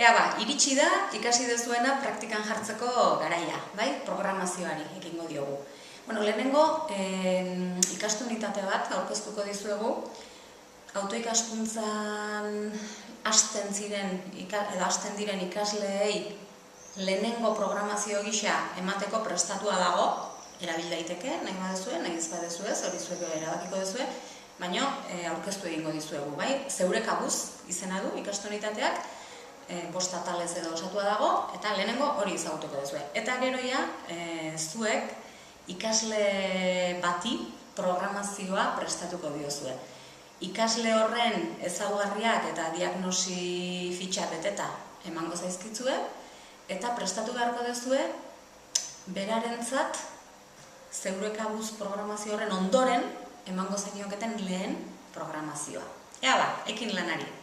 Iritsi da, ikasi dezuena praktikan jartzeko garaia, bai? Programazioari ekingo diogu. Lehenengo, ikastu unitate bat aurkeztuko dizuegu, autoikaskuntzan hasten diren ikasleei lehenengo programazio gisa emateko prestatua dago, erabil daiteke, nahi badezue, nahi ez badezue, hori zuek erabakiko dezue, baina aurkeztu egingo dizuegu, bai? Zeure kabuz izena du ikastu unitateak, 5 atalez edo osatua dago, eta lehenengo hori ezagutuko duzue. Eta geroia, zuek ikasle bati programazioa prestatuko diozue. Ikasle horren ezaugarriak eta diagnosi fitxa beteta emango zaizkitzue, eta prestatu beharko duzue berarentzat zeure kabuz programazio horren ondoren emango zainioketen lehen programazioa. Ekin lanari!